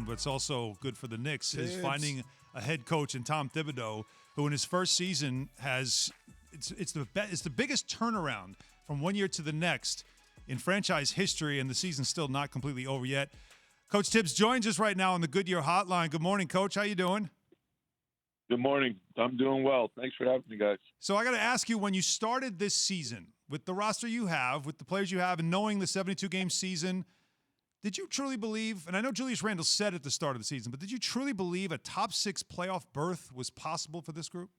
but it's also good for the Knicks, is Tibbs. finding a head coach in Tom Thibodeau, who in his first season has it's the biggest turnaround from one year to the next in franchise history, and the season's still not completely over yet. Coach Tibbs joins us right now on the Goodyear Hotline. Good morning, Coach. How you doing? Good morning. I'm doing well. Thanks for having me, guys. So I got to ask you, when you started this season, with the roster you have, with the players you have, and knowing the 72-game season, did you truly believe, and I know Julius Randle said at the start of the season, but did you truly believe a top 6 playoff berth was possible for this group?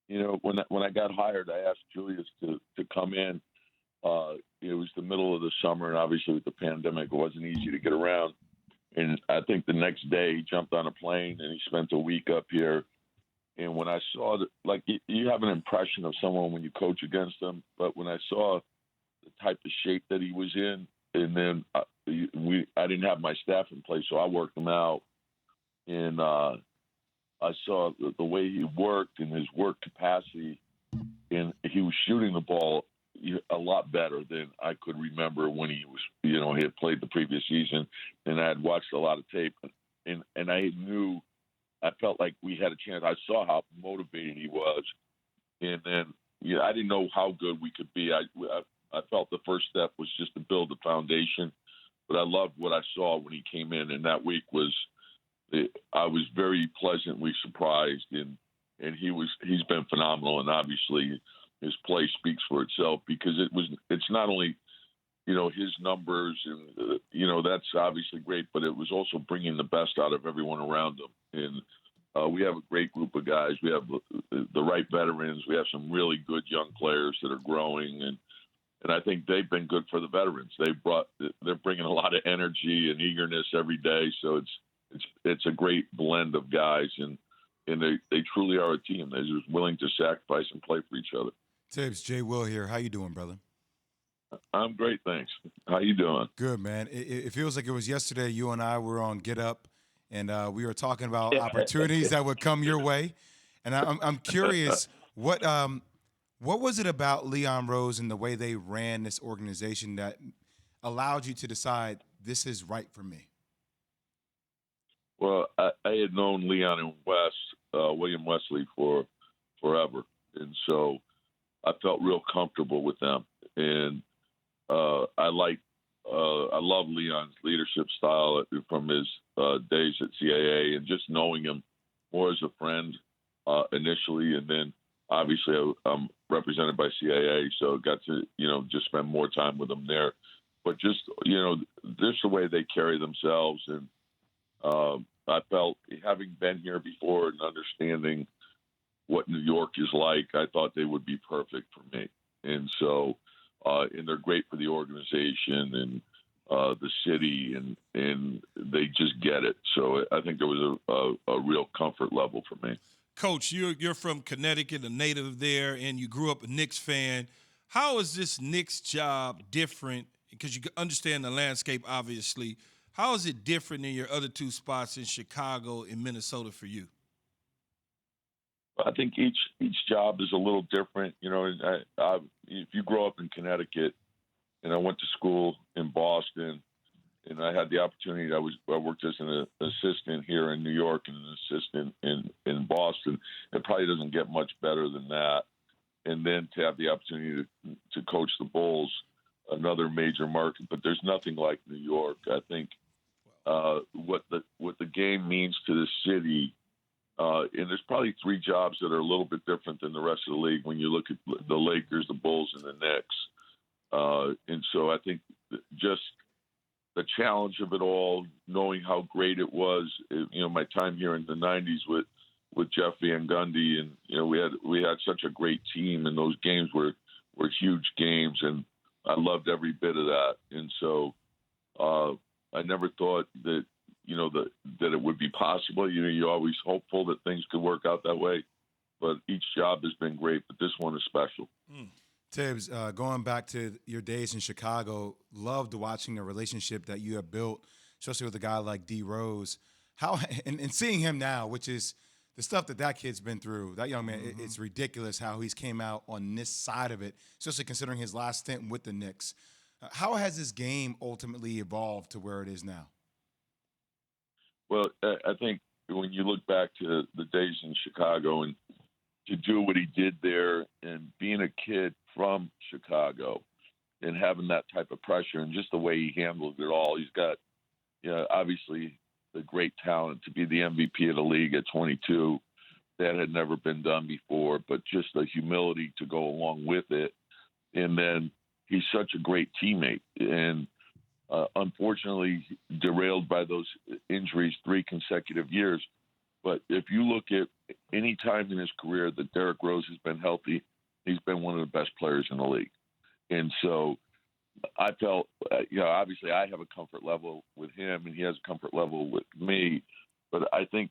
You know, when I got hired, I asked Julius to come in. It was the middle of the summer, and obviously with the pandemic, it wasn't easy to get around. And I think the next day he jumped on a plane and he spent a week up here. And when I saw that, like, you have an impression of someone when you coach against them, but when I saw the type of shape that he was in, and then I didn't have my staff in place, so I worked him out. And I saw the way he worked and his work capacity, and he was shooting the ball a lot better than I could remember when he was, he had played the previous season, and I had watched a lot of tape, and I felt like we had a chance. I saw how motivated he was, and then I didn't know how good we could be. I felt the first step was just to build the foundation, but I loved what I saw when he came in, and that week I was very pleasantly surprised, and he's been phenomenal, and obviously his play speaks for itself, because it's not only his numbers, and that's obviously great, but it was also bringing the best out of everyone around him. And we have a great group of guys. We have the right veterans. We have some really good young players that are growing, and I think they've been good for the veterans. They're bringing a lot of energy and eagerness every day. So it's a great blend of guys, and they truly are a team. They're just willing to sacrifice and play for each other. Tibbs, Jay Will here. How you doing, brother? I'm great, thanks. How you doing? Good, man. It feels like it was yesterday you and I were on Get Up, and we were talking about opportunities that would come your way. And I'm curious, what was it about Leon Rose and the way they ran this organization that allowed you to decide this is right for me? Well, I had known Leon and William Wesley for forever, and so I felt real comfortable with them. And I love Leon's leadership style from his days at CAA, and just knowing him more as a friend initially, and then obviously I'm represented by CAA, so got to just spend more time with them there. But just the way they carry themselves, and I felt, having been here before and understanding what New York is like, I thought they would be perfect for me. And so, and they're great for the organization and the city, and they just get it. So I think there was a real comfort level for me. Coach, you're from Connecticut, a native there, and you grew up a Knicks fan. How is this Knicks job different? Because you understand the landscape, obviously. How is it different than your other two spots in Chicago and Minnesota for you? I think each job is a little different. If you grow up in Connecticut, and I went to school in Boston, and I had the opportunity. I worked as an assistant here in New York and an assistant in Boston. It probably doesn't get much better than that. And then to have the opportunity to coach the Bulls, another major market, but there's nothing like New York. I think what the game means to the city. And there's probably 3 jobs that are a little bit different than the rest of the league when you look at the Lakers, the Bulls, and the Knicks. And so I think just the challenge of it all, knowing how great it was, my time here in the 90s with Jeff Van Gundy, and we had such a great team, and those games were huge games, and I loved every bit of that. And so I never thought that that it would be possible. You're always hopeful that things could work out that way, but each job has been great, but this one is special. Tibbs, going back to your days in Chicago, loved watching the relationship that you have built, especially with a guy like D. Rose. How and seeing him now, which is the stuff that kid's been through, that young man, it's ridiculous how he's came out on this side of it, especially considering his last stint with the Knicks. How has this game ultimately evolved to where it is now? Well, I think when you look back to the days in Chicago and to do what he did there and being a kid from Chicago and having that type of pressure and just the way he handled it all, he's got, obviously the great talent to be the MVP of the league at 22. That had never been done before, but just the humility to go along with it. And then he's such a great teammate. And unfortunately, derailed by those injuries 3 consecutive years. But if you look at any time in his career that Derrick Rose has been healthy, he's been one of the best players in the league. And so I felt, obviously I have a comfort level with him and he has a comfort level with me. But I think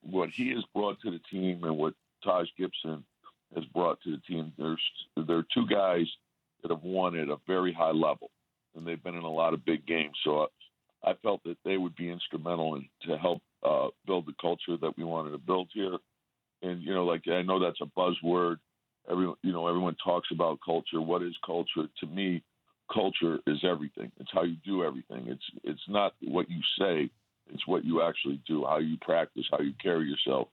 what he has brought to the team and what Taj Gibson has brought to the team, there are 2 guys that have won at a very high level, and they've been in a lot of big games. So I felt that they would be instrumental to help build the culture that we wanted to build here. And, I know that's a buzzword. Everyone talks about culture. What is culture? To me, culture is everything. It's how you do everything. It's not what you say. It's what you actually do, how you practice, how you carry yourself,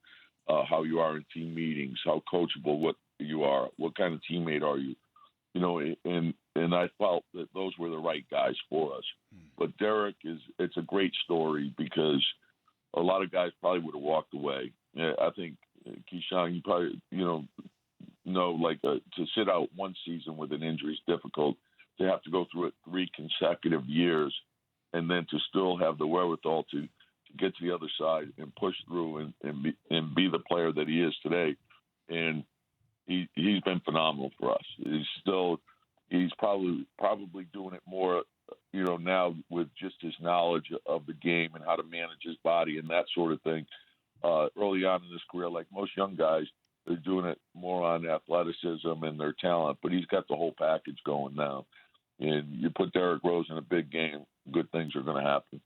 how you are in team meetings, how coachable what you are, what kind of teammate are you. And I felt that those were the right guys for us. But Derrick it's a great story because a lot of guys probably would have walked away. Yeah, I think, Keyshawn, you probably, to sit out one season with an injury is difficult. To have to go through it 3 consecutive years and then to still have the wherewithal to get to the other side and push through and be the player that he is today. And he's been phenomenal for us. He's probably doing it more, now with just his knowledge of the game and how to manage his body and that sort of thing. Early on in his career, like most young guys, they're doing it more on athleticism and their talent, but he's got the whole package going now. And you put Derrick Rose in a big game, good things are going to happen.